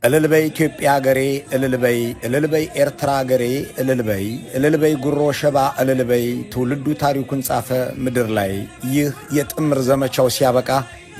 እልልበይ ኢትዮጵያ ሀገሬ እልልበይ እልልበይ ኤርትራ ሀገሬ እልልበይ እልልበይ ጉሮ ሸባ እልልበይ ትውልዱ ታሪኩን ጻፈ ምድር ላይ። ይህ የጥምር ዘመቻው ሲያበቃ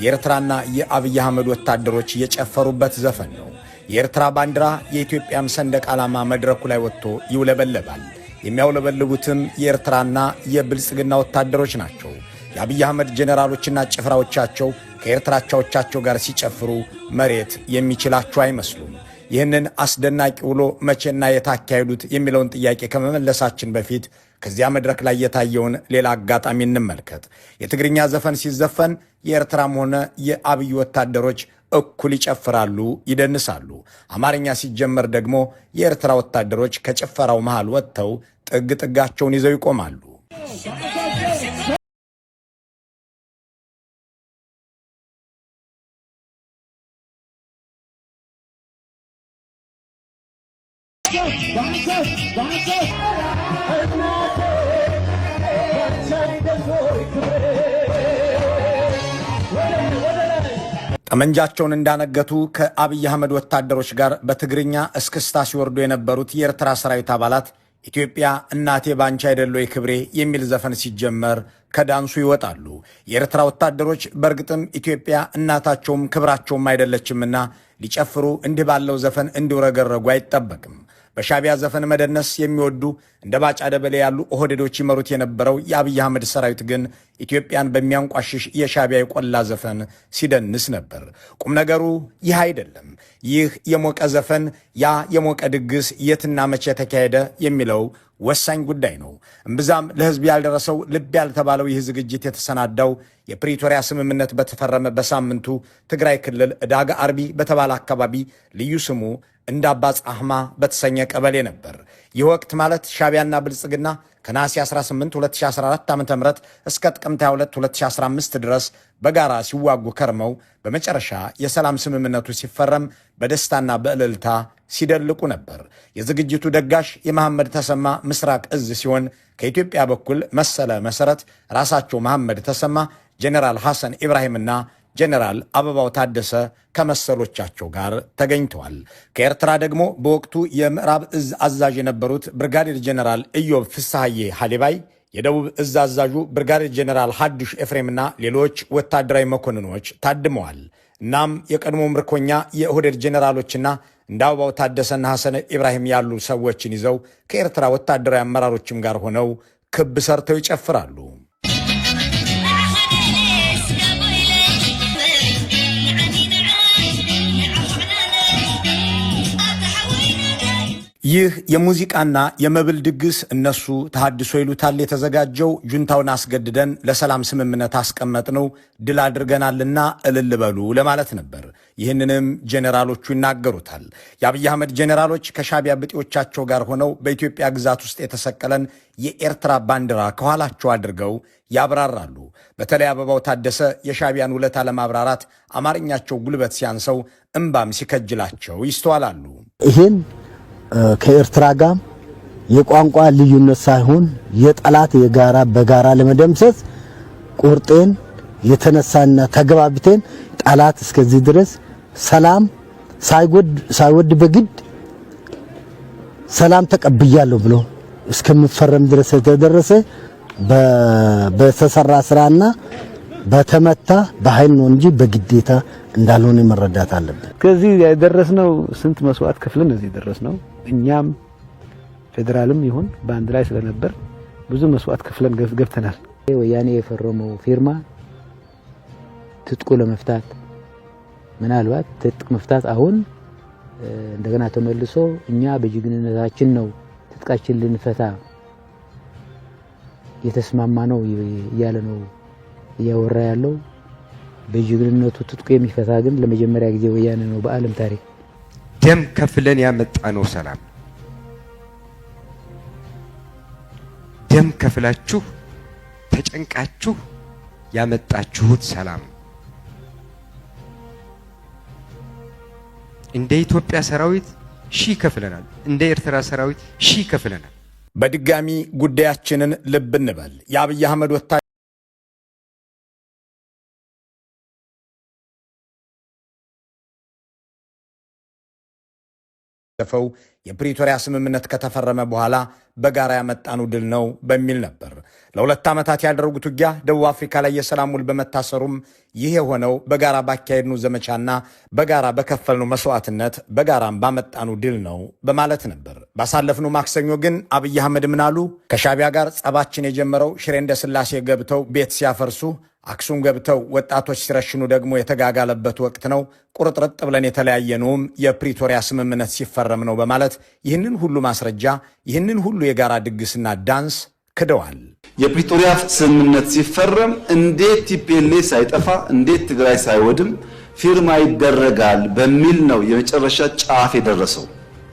የኤርትራና የአብይ አህመድ ወታደሮች የጨፈሩበት ዘፈን ነው። የኤርትራ ባንዲራ የኢትዮጵያም ሰንደቅ ዓላማ መድረኩ ላይ ወጥቶ ይውለበለባል። የሚያውለበልቡትም የኤርትራና የብልጽግና ወታደሮች ናቸው። የአብይ አህመድ ጄኔራሎችና ጭፍራዎቻቸው ከኤርትራቻዎቻቸው ጋር ሲጨፍሩ መሬት የሚችላቸው አይመስሉም። ይህንን አስደናቂ ውሎ መቼና የታካሄዱት የሚለውን ጥያቄ ከመመለሳችን በፊት ከዚያ መድረክ ላይ የታየውን ሌላ አጋጣሚ እንመልከት። የትግርኛ ዘፈን ሲዘፈን የኤርትራም ሆነ የአብይ ወታደሮች እኩል ይጨፍራሉ፣ ይደንሳሉ። አማርኛ ሲጀመር ደግሞ የኤርትራ ወታደሮች ከጭፈራው መሃል ወጥተው ጥግ ጥጋቸውን ይዘው ይቆማሉ። ጠመንጃቸውን እንዳነገቱ ከአብይ አህመድ ወታደሮች ጋር በትግርኛ እስክስታ ሲወርዱ የነበሩት የኤርትራ ሰራዊት አባላት ኢትዮጵያ እናቴ ባንቺ አይደለይ ክብሬ የሚል ዘፈን ሲጀመር ከዳንሱ ይወጣሉ። የኤርትራ ወታደሮች በእርግጥም ኢትዮጵያ እናታቸውም ክብራቸውም አይደለችምና ሊጨፍሩ እንዲህ ባለው ዘፈን እንዲውረገረጉ አይጠበቅም። በሻቢያ ዘፈን መደነስ የሚወዱ እንደ ባጫ ደበሌ ያሉ ኦህዴዶች ይመሩት የነበረው የአብይ አህመድ ሰራዊት ግን ኢትዮጵያን በሚያንቋሽሽ የሻቢያ የቆላ ዘፈን ሲደንስ ነበር። ቁም ነገሩ ይህ አይደለም። ይህ የሞቀ ዘፈን፣ ያ የሞቀ ድግስ የትና መቼ ተካሄደ የሚለው ወሳኝ ጉዳይ ነው። እምብዛም ለሕዝብ ያልደረሰው ልብ ያልተባለው ይህ ዝግጅት የተሰናዳው የፕሪቶሪያ ስምምነት በተፈረመ በሳምንቱ ትግራይ ክልል ዕዳጋ አርቢ በተባለ አካባቢ ልዩ ስሙ እንደ አባጻህማ በተሰኘ ቀበሌ ነበር። ይህ ወቅት ማለት ሻቢያና ብልጽግና ከነሐሴ 18 2014 ዓ.ም እስከ ጥቅምት 22 2015 ድረስ በጋራ ሲዋጉ ከርመው በመጨረሻ የሰላም ስምምነቱ ሲፈረም በደስታና በእልልታ ሲደልቁ ነበር። የዝግጅቱ ደጋሽ የመሐመድ ተሰማ ምስራቅ እዝ ሲሆን ከኢትዮጵያ በኩል መሰለ መሰረት፣ ራሳቸው መሐመድ ተሰማ፣ ጄኔራል ሐሰን ኢብራሂምና ጄኔራል አበባው ታደሰ ከመሰሎቻቸው ጋር ተገኝተዋል። ከኤርትራ ደግሞ በወቅቱ የምዕራብ እዝ አዛዥ የነበሩት ብርጋዴር ጄኔራል ኢዮብ ፍስሐዬ ሐሊባይ፣ የደቡብ እዝ አዛዡ ብርጋዴር ጄኔራል ሐዱሽ ኤፍሬምና ሌሎች ወታደራዊ መኮንኖች ታድመዋል። እናም የቀድሞ ምርኮኛ የኦህዴድ ጄኔራሎችና እንደ አበባው ታደሰና ሐሰን ኢብራሂም ያሉ ሰዎችን ይዘው ከኤርትራ ወታደራዊ አመራሮችም ጋር ሆነው ክብ ሰርተው ይጨፍራሉ። ይህ የሙዚቃና የመብል ድግስ እነሱ ተሐድሶ ይሉታል የተዘጋጀው ጁንታውን አስገድደን ለሰላም ስምምነት አስቀመጥነው ድል አድርገናልና እልል በሉ ለማለት ነበር። ይህንንም ጄኔራሎቹ ይናገሩታል። የአብይ አህመድ ጄኔራሎች ከሻቢያ ብጤዎቻቸው ጋር ሆነው በኢትዮጵያ ግዛት ውስጥ የተሰቀለን የኤርትራ ባንዲራ ከኋላቸው አድርገው ያብራራሉ። በተለይ አበባው ታደሰ የሻቢያን ውለታ ለማብራራት አማርኛቸው ጉልበት ሲያንሰው እምባም ሲከጅላቸው ይስተዋላሉ። ይህን ከኤርትራ ጋር የቋንቋ ልዩነት ሳይሆን የጠላት የጋራ በጋራ ለመደምሰስ ቁርጤን የተነሳና ተገባብተን ጠላት እስከዚህ ድረስ ሰላም ሳይወድ በግድ ሰላም ተቀብያለሁ ብሎ እስከምፈረም ድረስ የተደረሰ በተሰራ ስራና በተመታ በኃይል ነው እንጂ በግዴታ እንዳልሆነ መረዳት አለብን። ከዚህ ያደረስነው ስንት መስዋዕት ከፍለን እዚህ ደረስነው። እኛም ፌደራልም ይሁን በአንድ ላይ ስለነበር ብዙ መስዋዕት ከፍለን ገብተናል። ወያኔ የፈረመው ፊርማ ትጥቁ ለመፍታት ምናልባት ትጥቅ መፍታት አሁን እንደገና ተመልሶ እኛ በጅግንነታችን ነው ትጥቃችን ልንፈታ የተስማማ ነው እያለ ነው እያወራ ያለው። በጅግንነቱ ትጥቁ የሚፈታ ግን ለመጀመሪያ ጊዜ ወያኔ ነው በዓለም ታሪክ። ደም ከፍለን ያመጣነው ሰላም፣ ደም ከፍላችሁ ተጨንቃችሁ ያመጣችሁት ሰላም እንደ ኢትዮጵያ ሰራዊት ሺህ ከፍለናል፣ እንደ ኤርትራ ሰራዊት ሺህ ከፍለናል። በድጋሚ ጉዳያችንን ልብ እንበል። የአብይ አህመድ ወታደሮች ለፈው የፕሪቶሪያ ስምምነት ከተፈረመ በኋላ በጋራ ያመጣኑ ድል ነው በሚል ነበር። ለ2 ዓመታት ያደረጉት ውጊያ ደቡብ አፍሪካ ላይ የሰላም ውል በመታሰሩም ይህ የሆነው በጋራ ባካሄድነው ዘመቻና በጋራ በከፈልነው መስዋዕትነት በጋራም ባመጣኑ ድል ነው በማለት ነበር። ባሳለፍነው ማክሰኞ ግን አብይ አህመድ ምን አሉ? ከሻቢያ ጋር ጸባችን የጀመረው ሽሬ እንደ ስላሴ ገብተው ቤት ሲያፈርሱ አክሱም ገብተው ወጣቶች ሲረሽኑ ደግሞ የተጋጋለበት ወቅት ነው። ቁርጥርጥ ብለን የተለያየነውም የፕሪቶሪያ ስምምነት ሲፈረም ነው በማለት ይህንን ሁሉ ማስረጃ ይህንን ሁሉ የጋራ ድግስና ዳንስ ክደዋል። የፕሪቶሪያ ስምምነት ሲፈረም እንዴት ቲፒኤልኤፍ ሳይጠፋ እንዴት ትግራይ ሳይወድም ፊርማ ይደረጋል በሚል ነው የመጨረሻ ጫፍ የደረሰው።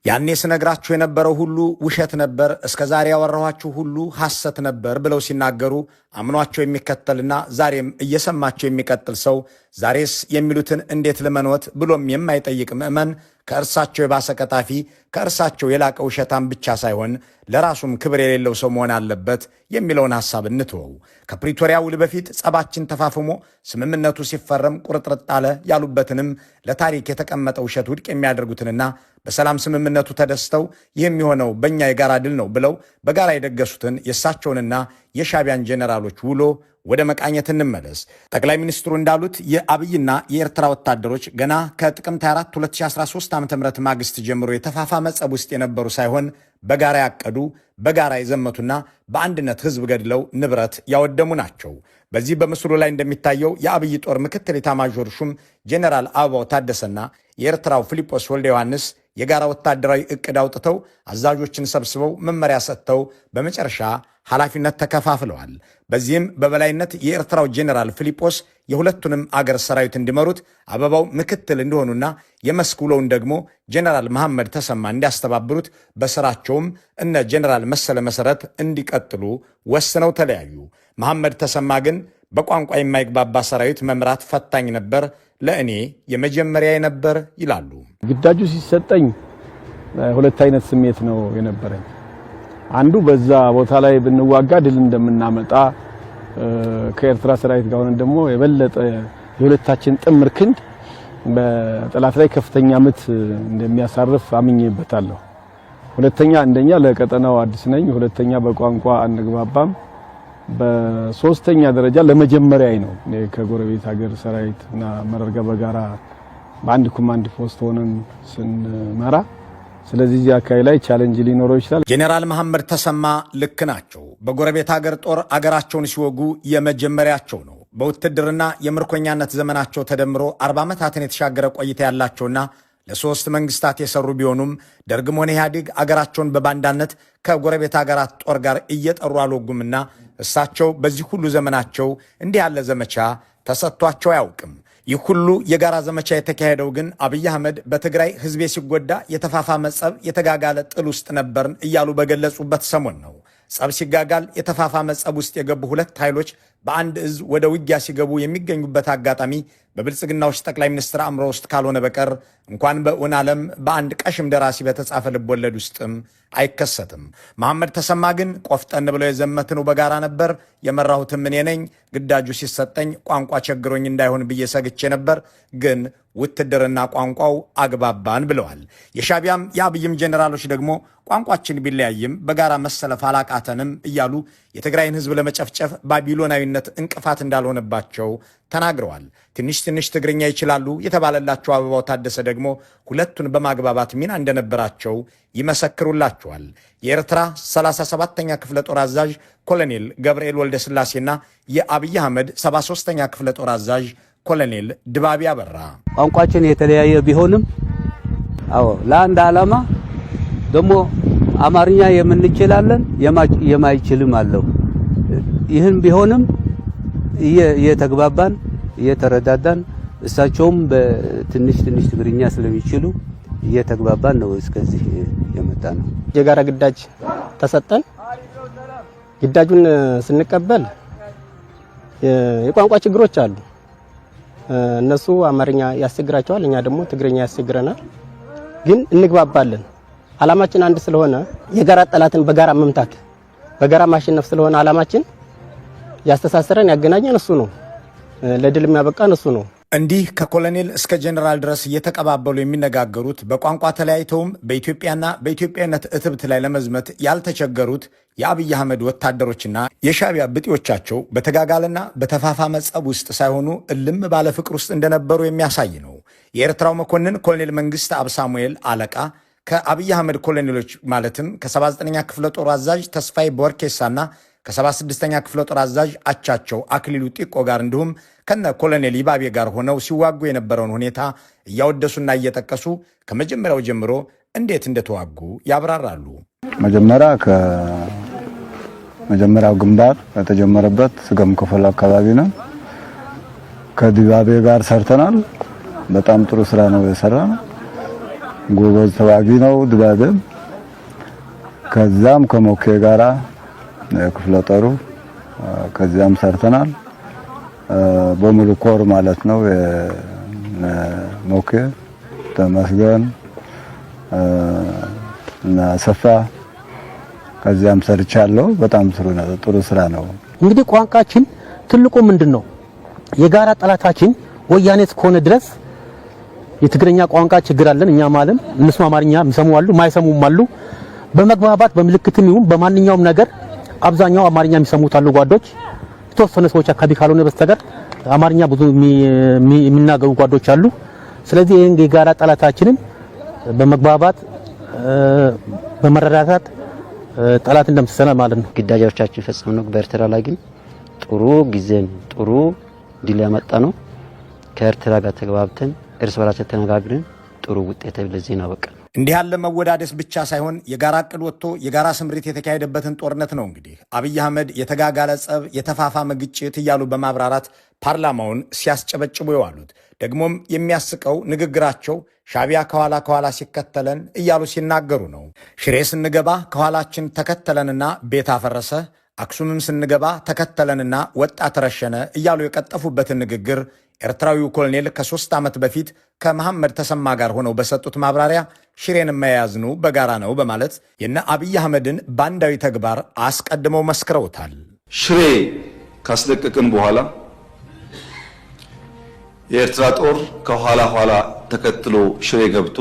ያኔ ስነግራችሁ የነበረው ሁሉ ውሸት ነበር፣ እስከዛሬ ያወራኋችሁ ሁሉ ሐሰት ነበር ብለው ሲናገሩ አምኗቸው የሚከተልና ዛሬም እየሰማቸው የሚቀጥል ሰው ዛሬስ የሚሉትን እንዴት ልመኖት ብሎም የማይጠይቅ ምዕመን ከእርሳቸው የባሰ ቀጣፊ ከእርሳቸው የላቀ ውሸታም ብቻ ሳይሆን ለራሱም ክብር የሌለው ሰው መሆን አለበት የሚለውን ሐሳብ እንትወው። ከፕሪቶሪያ ውል በፊት ጸባችን ተፋፍሞ ስምምነቱ ሲፈረም ቁርጥርጥ አለ ያሉበትንም ለታሪክ የተቀመጠ ውሸት ውድቅ የሚያደርጉትንና በሰላም ስምምነቱ ተደስተው ይህም የሆነው በእኛ የጋራ ድል ነው ብለው በጋራ የደገሱትን የእሳቸውንና የሻቢያን ጄኔራሎች ውሎ ወደ መቃኘት እንመለስ። ጠቅላይ ሚኒስትሩ እንዳሉት የአብይና የኤርትራ ወታደሮች ገና ከጥቅምት 24 2013 ዓ.ም ማግስት ጀምሮ የተፋፋመ ጸብ ውስጥ የነበሩ ሳይሆን በጋራ ያቀዱ፣ በጋራ የዘመቱና በአንድነት ህዝብ ገድለው ንብረት ያወደሙ ናቸው። በዚህ በምስሉ ላይ እንደሚታየው የአብይ ጦር ምክትል ኤታማዦር ሹም ጄኔራል አበባው ታደሰና የኤርትራው ፊሊጶስ ወልደ ዮሐንስ የጋራ ወታደራዊ እቅድ አውጥተው አዛዦችን ሰብስበው መመሪያ ሰጥተው በመጨረሻ ኃላፊነት ተከፋፍለዋል። በዚህም በበላይነት የኤርትራው ጄኔራል ፊሊጶስ የሁለቱንም አገር ሰራዊት እንዲመሩት፣ አበባው ምክትል እንደሆኑና የመስክ ውሎውን ደግሞ ጄኔራል መሐመድ ተሰማ እንዲያስተባብሩት፣ በስራቸውም እነ ጄኔራል መሰለ መሰረት እንዲቀጥሉ ወስነው ተለያዩ። መሐመድ ተሰማ ግን በቋንቋ የማይግባባ ሰራዊት መምራት ፈታኝ ነበር፣ ለእኔ የመጀመሪያ ነበር ይላሉ። ግዳጁ ሲሰጠኝ ሁለት አይነት ስሜት ነው የነበረኝ። አንዱ በዛ ቦታ ላይ ብንዋጋ ድል እንደምናመጣ ከኤርትራ ሰራዊት ጋር ሆነን ደግሞ የበለጠ የሁለታችን ጥምር ክንድ በጠላት ላይ ከፍተኛ ምት እንደሚያሳርፍ አምኜበታለሁ። ሁለተኛ አንደኛ ለቀጠናው አዲስ ነኝ፣ ሁለተኛ በቋንቋ አንግባባም፣ በሶስተኛ ደረጃ ለመጀመሪያ ነው ከጎረቤት ሀገር ሰራዊትና መረርጋ በጋራ በአንድ ኮማንድ ፖስት ሆነን ስንመራ። ስለዚህ እዚህ አካባቢ ላይ ቻሌንጅ ሊኖረው ይችላል። ጄኔራል መሐመድ ተሰማ ልክ ናቸው። በጎረቤት ሀገር ጦር አገራቸውን ሲወጉ የመጀመሪያቸው ነው። በውትድርና የምርኮኛነት ዘመናቸው ተደምሮ 40 ዓመታትን የተሻገረ ቆይታ ያላቸውና ለሶስት መንግስታት የሰሩ ቢሆኑም ደርግም ሆነ ኢህአዴግ አገራቸውን በባንዳነት ከጎረቤት ሀገራት ጦር ጋር እየጠሩ አልወጉምና እሳቸው በዚህ ሁሉ ዘመናቸው እንዲህ ያለ ዘመቻ ተሰጥቷቸው አያውቅም። ይህ ሁሉ የጋራ ዘመቻ የተካሄደው ግን አብይ አህመድ በትግራይ ህዝቤ ሲጎዳ የተፋፋመ ጸብ የተጋጋለ ጥል ውስጥ ነበርን እያሉ በገለጹበት ሰሞን ነው። ጸብ ሲጋጋል የተፋፋመ ጸብ ውስጥ የገቡ ሁለት ኃይሎች በአንድ እዝ ወደ ውጊያ ሲገቡ የሚገኙበት አጋጣሚ በብልጽግናዎች ጠቅላይ ሚኒስትር አእምሮ ውስጥ ካልሆነ በቀር እንኳን በእውን ዓለም በአንድ ቀሽም ደራሲ በተጻፈ ልቦለድ ውስጥም አይከሰትም። መሐመድ ተሰማ ግን ቆፍጠን ብለው የዘመትነው በጋራ ነበር፣ የመራሁትም እኔ ነኝ፣ ግዳጁ ሲሰጠኝ ቋንቋ ቸግሮኝ እንዳይሆን ብዬ ሰግቼ ነበር፣ ግን ውትድርና ቋንቋው አግባባን ብለዋል። የሻቢያም የአብይም ጄኔራሎች ደግሞ ቋንቋችን ቢለያይም በጋራ መሰለፍ አላቃተንም እያሉ የትግራይን ህዝብ ለመጨፍጨፍ ባቢሎናዊነት እንቅፋት እንዳልሆነባቸው ተናግረዋል። ትንሽ ትንሽ ትግርኛ ይችላሉ የተባለላቸው አበባው ታደሰ ደግሞ ሁለቱን በማግባባት ሚና እንደነበራቸው ይመሰክሩላቸዋል። የኤርትራ 37ኛ ክፍለ ጦር አዛዥ ኮሎኔል ገብርኤል ወልደ ስላሴና የአብይ አህመድ 73ኛ ክፍለ ጦር አዛዥ ኮሎኔል ድባቢ አበራ ቋንቋችን የተለያየ ቢሆንም ለአንድ ዓላማ ደግሞ አማርኛ የምንችላለን የማይችልም አለው። ይህን ቢሆንም እየተግባባን እየተረዳዳን እሳቸውም በትንሽ ትንሽ ትግርኛ ስለሚችሉ እየተግባባን ነው እስከዚህ የመጣ ነው። የጋራ ግዳጅ ተሰጠን። ግዳጁን ስንቀበል የቋንቋ ችግሮች አሉ። እነሱ አማርኛ ያስቸግራቸዋል፣ እኛ ደግሞ ትግርኛ ያስቸግረናል። ግን እንግባባለን። ዓላማችን አንድ ስለሆነ የጋራ ጠላትን በጋራ መምታት በጋራ ማሸነፍ ስለሆነ ዓላማችን ያስተሳሰረን ያገናኘን እሱ ነው። ለድል የሚያበቃን እሱ ነው። እንዲህ ከኮሎኔል እስከ ጀነራል ድረስ እየተቀባበሉ የሚነጋገሩት በቋንቋ ተለያይተውም በኢትዮጵያና በኢትዮጵያነት እትብት ላይ ለመዝመት ያልተቸገሩት የአብይ አህመድ ወታደሮችና የሻዕቢያ ብጤዎቻቸው በተጋጋለና በተፋፋመ ጸብ ውስጥ ሳይሆኑ እልም ባለ ፍቅር ውስጥ እንደነበሩ የሚያሳይ ነው። የኤርትራው መኮንን ኮሎኔል መንግስት አብ ሳሙኤል አለቃ ከአብይ አህመድ ኮሎኔሎች ማለትም ከ79ኛ ክፍለ ጦር አዛዥ ተስፋዬ ቦርኬሳና ከ76ኛ ክፍለ ጦር አዛዥ አቻቸው አክሊሉ ጢቆ ጋር እንዲሁም ከነ ኮሎኔል ይባቤ ጋር ሆነው ሲዋጉ የነበረውን ሁኔታ እያወደሱና እየጠቀሱ ከመጀመሪያው ጀምሮ እንዴት እንደተዋጉ ያብራራሉ። መጀመሪያው ግንባር የተጀመረበት ስገም ክፍል አካባቢ ነው። ከዲባቤ ጋር ሰርተናል። በጣም ጥሩ ስራ ነው የሰራነው። ጎበዝ ተዋጊ ነው ዲባቤ። ከዛም ከሞኬ ጋራ ክፍለ ጦሩ ከዚያም ሰርተናል። በሙሉ ኮር ማለት ነው። ሞኬ ተመስገን እና ሰፋ ከዚያም ሰርቻለሁ። በጣም ጥሩ ስራ ነው። እንግዲህ ቋንቋችን ትልቁ ምንድነው? የጋራ ጠላታችን ወያኔ እስከሆነ ድረስ የትግርኛ ቋንቋ ችግር አለን። እኛ ማለት እነሱ አማርኛ የሚሰሙ አሉ፣ ማይሰሙም አሉ። በመግባባት በምልክትም ይሁን በማንኛውም ነገር አብዛኛው አማርኛ የሚሰሙት አሉ ጓዶች። የተወሰነ ሰዎች አካባቢ ካልሆነ በስተቀር አማርኛ ብዙ የሚናገሩ ጓዶች አሉ። ስለዚህ ይሄን የጋራ ጠላታችንን በመግባባት በመረዳዳት ጠላት እንደምትሰና ማለት ነው። ግዳጆቻችን ፈጽመን በኤርትራ ላይ ግን ጥሩ ጊዜን ጥሩ ድል ያመጣ ነው። ከኤርትራ ጋር ተግባብተን እርስ በራሳችን ተነጋግረን ጥሩ ውጤት ለዚህ ነው በቃ። እንዲህ ያለ መወዳደስ ብቻ ሳይሆን የጋራ ዕቅድ ወጥቶ የጋራ ስምሪት የተካሄደበትን ጦርነት ነው እንግዲህ አብይ አህመድ የተጋጋለ ጸብ፣ የተፋፋመ ግጭት እያሉ በማብራራት ፓርላማውን ሲያስጨበጭቡ የዋሉት። ደግሞም የሚያስቀው ንግግራቸው ሻዕቢያ ከኋላ ሲከተለን እያሉ ሲናገሩ ነው። ሽሬ ስንገባ ከኋላችን ተከተለንና ቤት አፈረሰ፣ አክሱምም ስንገባ ተከተለንና ወጣት ረሸነ እያሉ የቀጠፉበትን ንግግር ኤርትራዊው ኮሎኔል ከ3 ዓመት በፊት ከመሐመድ ተሰማ ጋር ሆነው በሰጡት ማብራሪያ ሽሬን የማያዝኑ በጋራ ነው በማለት የነ አብይ አህመድን ባንዳዊ ተግባር አስቀድመው መስክረውታል። ሽሬ ካስለቀቅን በኋላ የኤርትራ ጦር ከኋላ ተከትሎ ሽሬ ገብቶ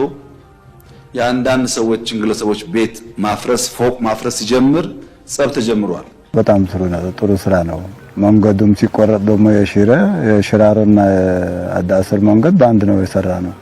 የአንዳንድ ሰዎችን ግለሰቦች ቤት ማፍረስ፣ ፎቅ ማፍረስ ሲጀምር ጸብ ተጀምሯል። በጣም ጥሩ ስራ ነው። መንገዱም ሲቆረጥ ደግሞ የሽራሮና አዳስር መንገድ በአንድ ነው የሰራ ነው።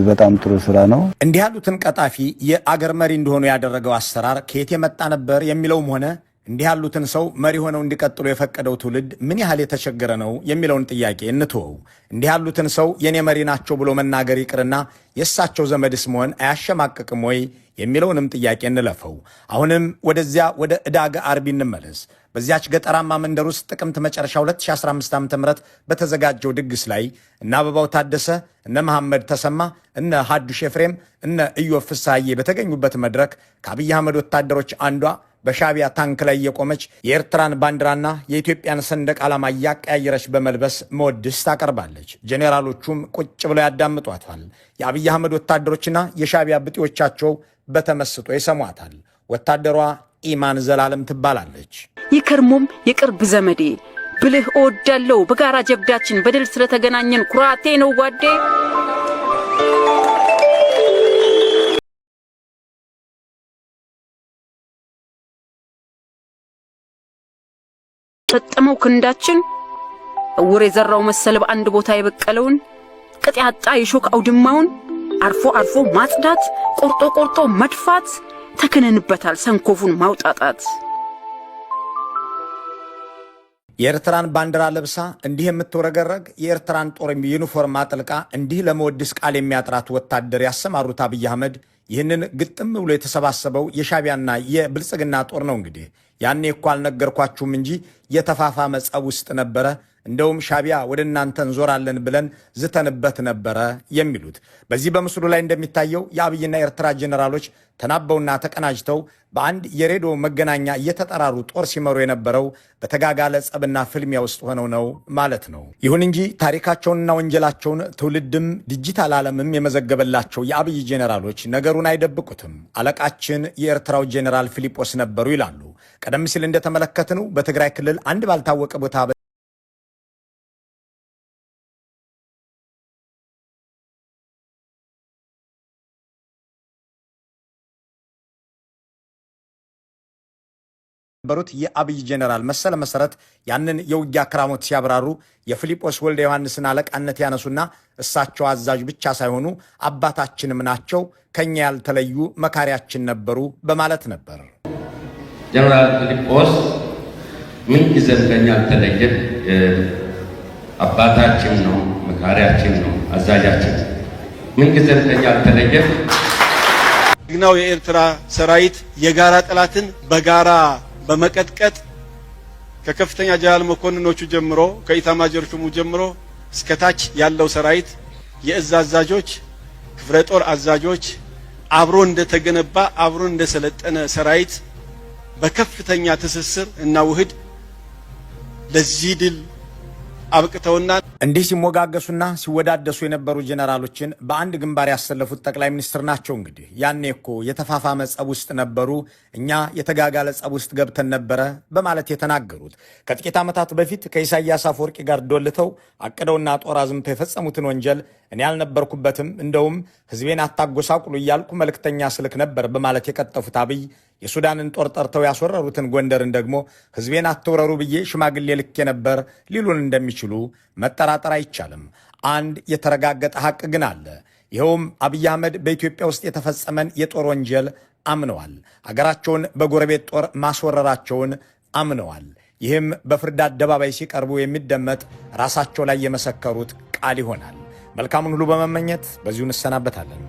በጣም ጥሩ ስራ ነው። እንዲህ ያሉትን ቀጣፊ የአገር መሪ እንደሆኑ ያደረገው አሰራር ከየት የመጣ ነበር የሚለውም ሆነ እንዲህ ያሉትን ሰው መሪ ሆነው እንዲቀጥሉ የፈቀደው ትውልድ ምን ያህል የተቸገረ ነው የሚለውን ጥያቄ እንትወው። እንዲህ ያሉትን ሰው የኔ መሪ ናቸው ብሎ መናገር ይቅርና የእሳቸው ዘመድስ መሆን አያሸማቅቅም ወይ የሚለውንም ጥያቄ እንለፈው። አሁንም ወደዚያ ወደ ዕዳጋ አርቢ እንመለስ። በዚያች ገጠራማ መንደር ውስጥ ጥቅምት መጨረሻ 2015 ዓ.ም በተዘጋጀው ድግስ ላይ እነ አበባው ታደሰ፣ እነ መሐመድ ተሰማ፣ እነ ሐዱሽ ኤፍሬም፣ እነ ኢዮብ ፍስሐዬ በተገኙበት መድረክ ከአብይ አህመድ ወታደሮች አንዷ በሻዕቢያ ታንክ ላይ የቆመች የኤርትራን ባንዲራና የኢትዮጵያን ሰንደቅ ዓላማ እያቀያየረች በመልበስ መወድስ ታቀርባለች። ጄኔራሎቹም ቁጭ ብለው ያዳምጧታል። የአብይ አህመድ ወታደሮችና የሻዕቢያ ብጤዎቻቸው በተመስጦ ይሰሟታል። ወታደሯ ኢማን ዘላለም ትባላለች። ይከርሞም የቅርብ ዘመዴ ብልህ እወዳለሁ፣ በጋራ ጀብዳችን በድል ስለተገናኘን ኩራቴ ነው ጓዴ። ተጠመው ክንዳችን እውር የዘራው መሰለ በአንድ ቦታ የበቀለውን ቅጥ ያጣ የሾክ አውድማውን አርፎ ማጽዳት፣ ቆርጦ መድፋት፣ ተከነንበታል ሰንኮፉን ማውጣጣት። የኤርትራን ባንዲራ ለብሳ እንዲህ የምትወረገረግ የኤርትራን ጦር ዩኒፎርም አጥልቃ እንዲህ ለመወድስ ቃል የሚያጥራት ወታደር ያሰማሩት አብይ አህመድ ይህንን ግጥም ብሎ የተሰባሰበው የሻዕቢያና የብልጽግና ጦር ነው። እንግዲህ ያኔ እኮ አልነገርኳችሁም እንጂ የተፋፋመ ጸብ ውስጥ ነበረ፣ እንደውም ሻዕቢያ ወደ እናንተ እንዞራለን ብለን ዝተንበት ነበረ የሚሉት። በዚህ በምስሉ ላይ እንደሚታየው የአብይና የኤርትራ ጄኔራሎች ተናበውና ተቀናጅተው በአንድ የሬዲዮ መገናኛ እየተጠራሩ ጦር ሲመሩ የነበረው በተጋጋለ ጸብና ፍልሚያ ውስጥ ሆነው ነው ማለት ነው። ይሁን እንጂ ታሪካቸውንና ወንጀላቸውን ትውልድም ዲጂታል ዓለምም የመዘገበላቸው የአብይ ጄኔራሎች ነገሩን አይደብቁትም። አለቃችን የኤርትራው ጄኔራል ፊሊጶስ ነበሩ ይላሉ። ቀደም ሲል እንደተመለከትነው በትግራይ ክልል አንድ ባልታወቀ ቦታ የነበሩት የአብይ ጄኔራል መሰለ መሰረት ያንን የውጊያ ክራሞት ሲያብራሩ የፊልጶስ ወልደ ዮሐንስን አለቃነት ያነሱና እሳቸው አዛዥ ብቻ ሳይሆኑ አባታችንም ናቸው፣ ከኛ ያልተለዩ መካሪያችን ነበሩ በማለት ነበር። ጀነራል ፊልጶስ ምን ጊዜም ከኛ ያልተለየ አባታችን ነው፣ መካሪያችን ነው፣ አዛዣችን ምን ጊዜም ከኛ ያልተለየ። ግናው የኤርትራ ሰራዊት የጋራ ጠላትን በጋራ በመቀጥቀጥ ከከፍተኛ ጀነራል መኮንኖቹ ጀምሮ ከኢታማዦር ሹሙ ጀምሮ እስከታች ያለው ሰራዊት የእዝ አዛዦች፣ ክፍለ ጦር አዛዦች አብሮ እንደተገነባ አብሮ እንደሰለጠነ ሰራዊት በከፍተኛ ትስስር እና ውህድ ለዚህ ድል አብቅተውና እንዲህ ሲሞጋገሱና ሲወዳደሱ የነበሩ ጄኔራሎችን በአንድ ግንባር ያሰለፉት ጠቅላይ ሚኒስትር ናቸው። እንግዲህ ያኔ እኮ የተፋፋመ ጸብ ውስጥ ነበሩ፣ እኛ የተጋጋለ ጸብ ውስጥ ገብተን ነበረ በማለት የተናገሩት ከጥቂት ዓመታት በፊት ከኢሳያስ አፈወርቂ ጋር ዶልተው አቅደውና ጦር አዝምተው የፈጸሙትን ወንጀል እኔ ያልነበርኩበትም እንደውም ህዝቤን አታጎሳቁሉ እያልኩ መልእክተኛ ስልክ ነበር በማለት የቀጠፉት አብይ የሱዳንን ጦር ጠርተው ያስወረሩትን ጎንደርን ደግሞ ህዝቤን አትውረሩ ብዬ ሽማግሌ ልኬ ነበር ሊሉን እንደሚችሉ መጠራጠር አይቻልም። አንድ የተረጋገጠ ሐቅ ግን አለ። ይኸውም አብይ አህመድ በኢትዮጵያ ውስጥ የተፈጸመን የጦር ወንጀል አምነዋል። ሀገራቸውን በጎረቤት ጦር ማስወረራቸውን አምነዋል። ይህም በፍርድ አደባባይ ሲቀርቡ የሚደመጥ ራሳቸው ላይ የመሰከሩት ቃል ይሆናል። መልካሙን ሁሉ በመመኘት በዚሁ እንሰናበታለን።